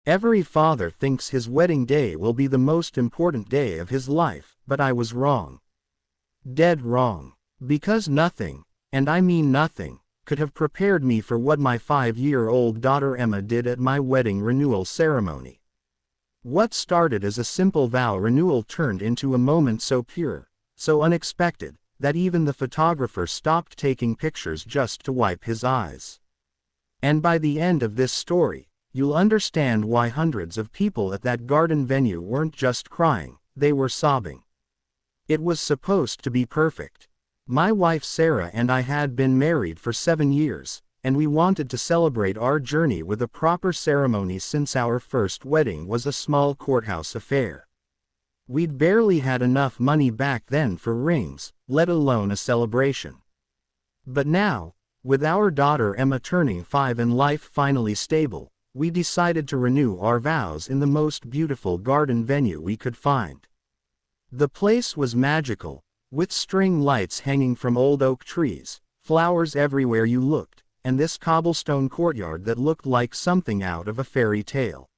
Every father thinks his wedding day will be the most important day of his life, but I was wrong. Dead wrong. Because nothing, and I mean nothing, could have prepared me for what my 5-year-old daughter Emma did at my wedding renewal ceremony. What started as a simple vow renewal turned into a moment so pure, so unexpected, that even the photographer stopped taking pictures just to wipe his eyes. And by the end of this story, you'll understand why hundreds of people at that garden venue weren't just crying, they were sobbing. It was supposed to be perfect. My wife Sarah and I had been married for 7 years, and we wanted to celebrate our journey with a proper ceremony since our first wedding was a small courthouse affair. We'd barely had enough money back then for rings, let alone a celebration. But now, with our daughter Emma turning 5 and life finally stable, we decided to renew our vows in the most beautiful garden venue we could find. The place was magical, with string lights hanging from old oak trees, flowers everywhere you looked, and this cobblestone courtyard that looked like something out of a fairy tale.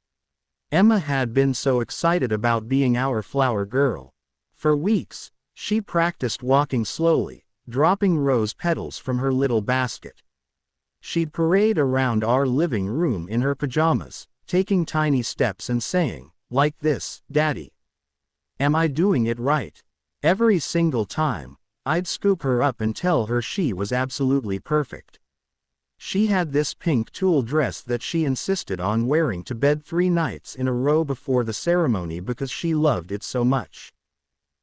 Emma had been so excited about being our flower girl. For weeks, she practiced walking slowly, dropping rose petals from her little basket. She'd parade around our living room in her pajamas, taking tiny steps and saying, like this, "Daddy, am I doing it right?" Every single time, I'd scoop her up and tell her she was absolutely perfect. She had this pink tulle dress that she insisted on wearing to bed 3 nights in a row before the ceremony because she loved it so much.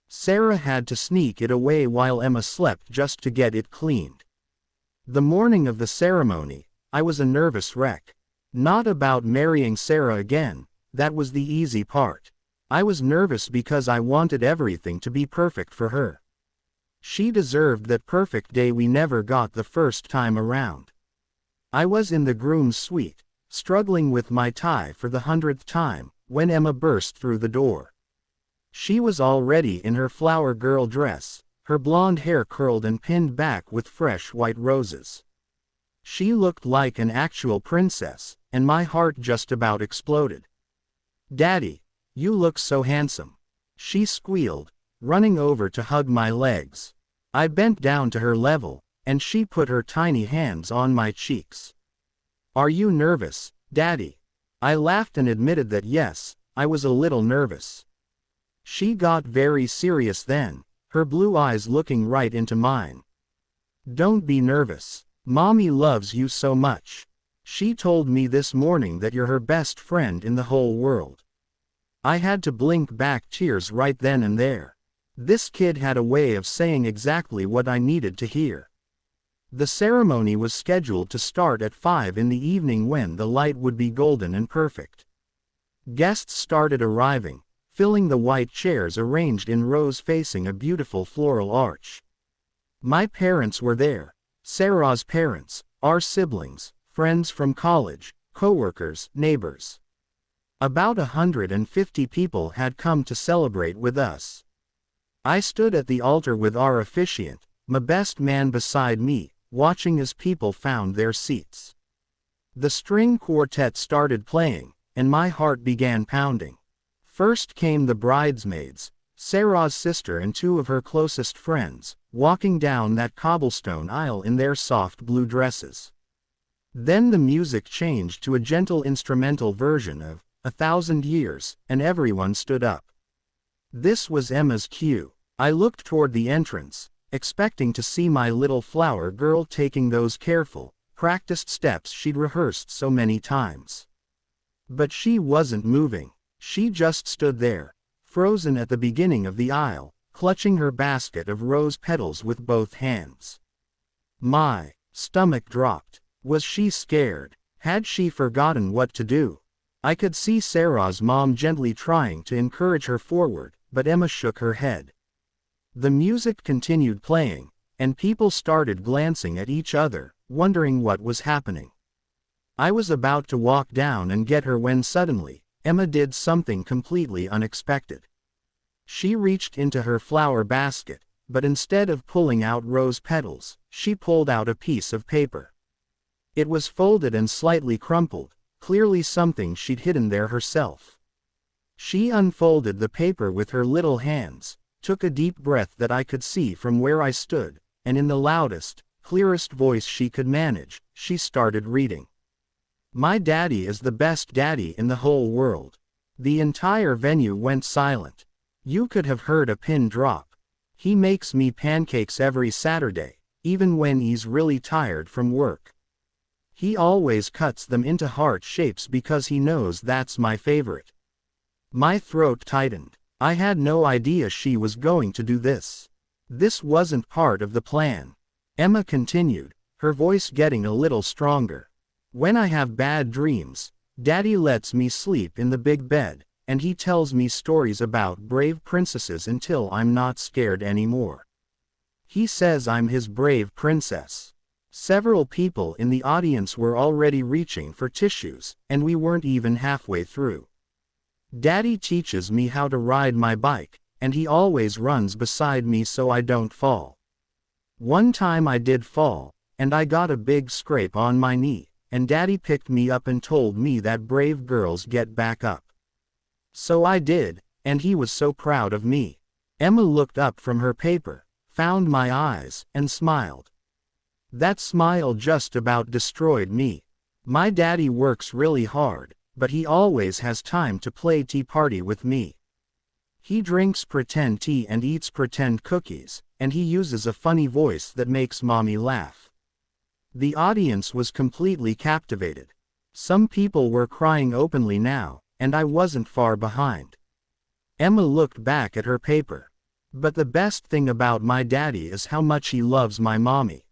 Sarah had to sneak it away while Emma slept just to get it cleaned. The morning of the ceremony, I was a nervous wreck. Not about marrying Sarah again, that was the easy part. I was nervous because I wanted everything to be perfect for her. She deserved that perfect day we never got the first time around. I was in the groom's suite, struggling with my tie for the 100th time, when Emma burst through the door. She was already in her flower girl dress, her blonde hair curled and pinned back with fresh white roses. She looked like an actual princess, and my heart just about exploded. "Daddy, you look so handsome," she squealed, running over to hug my legs. I bent down to her level, and she put her tiny hands on my cheeks. "Are you nervous, Daddy?" I laughed and admitted that yes, I was a little nervous. She got very serious then, her blue eyes looking right into mine. "Don't be nervous. Mommy loves you so much. She told me this morning that you're her best friend in the whole world." I had to blink back tears right then and there. This kid had a way of saying exactly what I needed to hear. The ceremony was scheduled to start at 5 in the evening when the light would be golden and perfect. Guests started arriving, filling the white chairs arranged in rows facing a beautiful floral arch. My parents were there, Sarah's parents, our siblings, friends from college, coworkers, neighbors. About 150 people had come to celebrate with us. I stood at the altar with our officiant, my best man beside me, watching as people found their seats. The string quartet started playing, and my heart began pounding. First came the bridesmaids, Sarah's sister and 2 of her closest friends, walking down that cobblestone aisle in their soft blue dresses. Then the music changed to a gentle instrumental version of 1,000 Years, and everyone stood up. This was Emma's cue. I looked toward the entrance, expecting to see my little flower girl taking those careful, practiced steps she'd rehearsed so many times. But she wasn't moving. She just stood there, frozen at the beginning of the aisle, clutching her basket of rose petals with both hands. My stomach dropped. Was she scared? Had she forgotten what to do? I could see Sarah's mom gently trying to encourage her forward, but Emma shook her head. The music continued playing, and people started glancing at each other, wondering what was happening. I was about to walk down and get her when suddenly, Emma did something completely unexpected. She reached into her flower basket, but instead of pulling out rose petals, she pulled out a piece of paper. It was folded and slightly crumpled, clearly something she'd hidden there herself. She unfolded the paper with her little hands, took a deep breath that I could see from where I stood, and in the loudest, clearest voice she could manage, she started reading. My daddy is the best daddy in the whole world. The entire venue went silent. You could have heard a pin drop. He makes me pancakes every Saturday, even when he's really tired from work. He always cuts them into heart shapes because he knows that's my favorite. My throat tightened. I had no idea she was going to do this. This wasn't part of the plan. Emma continued, her voice getting a little stronger. When I have bad dreams, Daddy lets me sleep in the big bed, and he tells me stories about brave princesses until I'm not scared anymore. He says I'm his brave princess. Several people in the audience were already reaching for tissues, and we weren't even halfway through. Daddy teaches me how to ride my bike, and he always runs beside me so I don't fall. One time I did fall, and I got a big scrape on my knee, and Daddy picked me up and told me that brave girls get back up. So I did, and he was so proud of me. Emma looked up from her paper, found my eyes, and smiled. That smile just about destroyed me. My daddy works really hard, but he always has time to play tea party with me. He drinks pretend tea and eats pretend cookies, and he uses a funny voice that makes mommy laugh. The audience was completely captivated. Some people were crying openly now, and I wasn't far behind. Emma looked back at her paper. But the best thing about my daddy is how much he loves my mommy.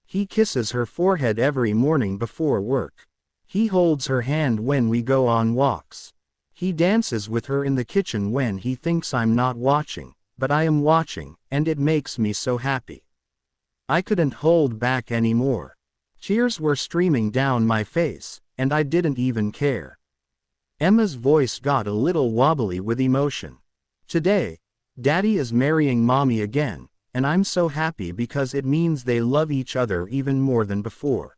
He kisses her forehead every morning before work. He holds her hand when we go on walks. He dances with her in the kitchen when he thinks I'm not watching, but I am watching, and it makes me so happy. I couldn't hold back anymore. Tears were streaming down my face, and I didn't even care. Emma's voice got a little wobbly with emotion. Today, Daddy is marrying Mommy again, and I'm so happy because it means they love each other even more than before.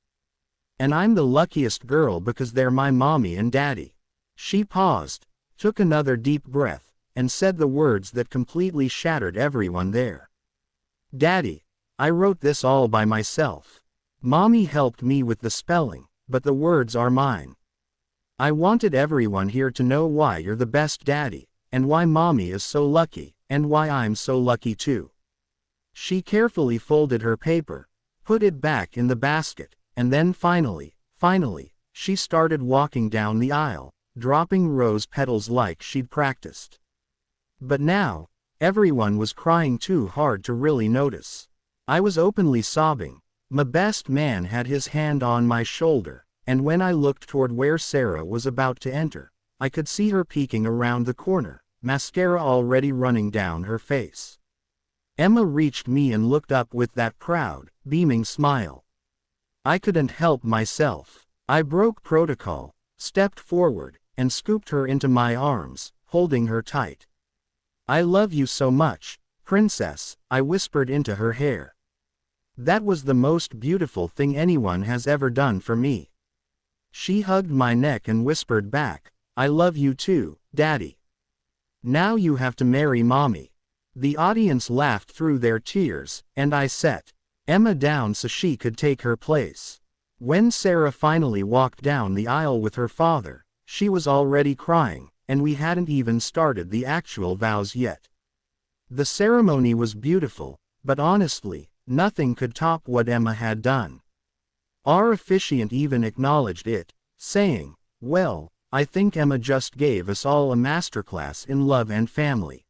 And I'm the luckiest girl because they're my Mommy and Daddy. She paused, took another deep breath, and said the words that completely shattered everyone there. Daddy, I wrote this all by myself. Mommy helped me with the spelling, but the words are mine. I wanted everyone here to know why you're the best daddy, and why Mommy is so lucky, and why I'm so lucky too. She carefully folded her paper, put it back in the basket, and then finally, she started walking down the aisle, dropping rose petals like she'd practiced. But now, everyone was crying too hard to really notice. I was openly sobbing. My best man had his hand on my shoulder, and when I looked toward where Sarah was about to enter, I could see her peeking around the corner, mascara already running down her face. Emma reached me and looked up with that proud, beaming smile. I couldn't help myself. I broke protocol, stepped forward, and scooped her into my arms, holding her tight. I love you so much, princess, I whispered into her hair. That was the most beautiful thing anyone has ever done for me. She hugged my neck and whispered back, I love you too, Daddy. Now you have to marry Mommy. The audience laughed through their tears, and I set Emma down so she could take her place. When Sarah finally walked down the aisle with her father, she was already crying, and we hadn't even started the actual vows yet. The ceremony was beautiful, but honestly, nothing could top what Emma had done. Our officiant even acknowledged it, saying, well, I think Emma just gave us all a masterclass in love and family.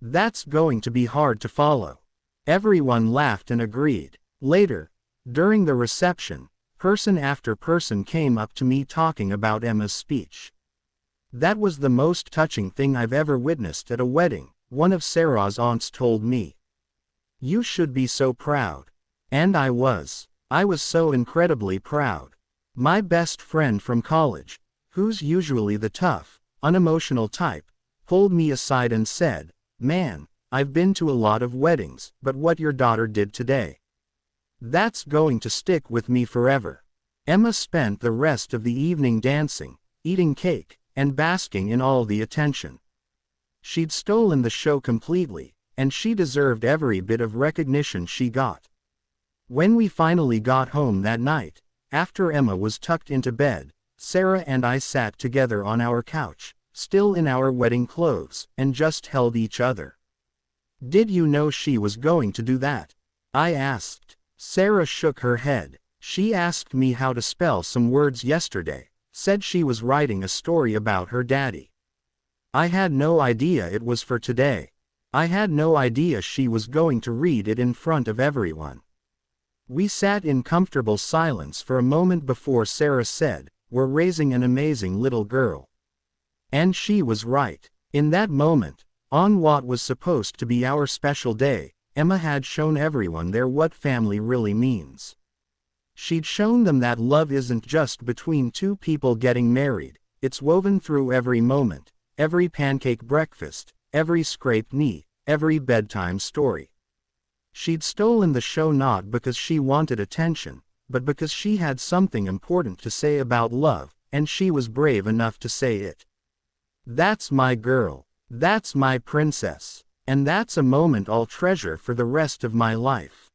That's going to be hard to follow. Everyone laughed and agreed. Later, during the reception, person after person came up to me talking about Emma's speech. That was the most touching thing I've ever witnessed at a wedding, one of Sarah's aunts told me. You should be so proud. And I was. I was so incredibly proud. My best friend from college, who's usually the tough, unemotional type, pulled me aside and said, man, I've been to a lot of weddings, but what your daughter did today, that's going to stick with me forever. Emma spent the rest of the evening dancing, eating cake, and basking in all the attention. She'd stolen the show completely, and she deserved every bit of recognition she got. When we finally got home that night, after Emma was tucked into bed, Sarah and I sat together on our couch, still in our wedding clothes, and just held each other. "Did you know she was going to do that?" I asked. Sarah shook her head. "She asked me how to spell some words yesterday, said she was writing a story about her daddy. I had no idea it was for today. I had no idea she was going to read it in front of everyone." We sat in comfortable silence for a moment before Sarah said, "We're raising an amazing little girl." And she was right. In that moment, on what was supposed to be our special day, Emma had shown everyone there what family really means. She'd shown them that love isn't just between two people getting married, it's woven through every moment, every pancake breakfast, every scraped knee, every bedtime story. She'd stolen the show not because she wanted attention, but because she had something important to say about love, and she was brave enough to say it. That's my girl. That's my princess. And that's a moment I'll treasure for the rest of my life.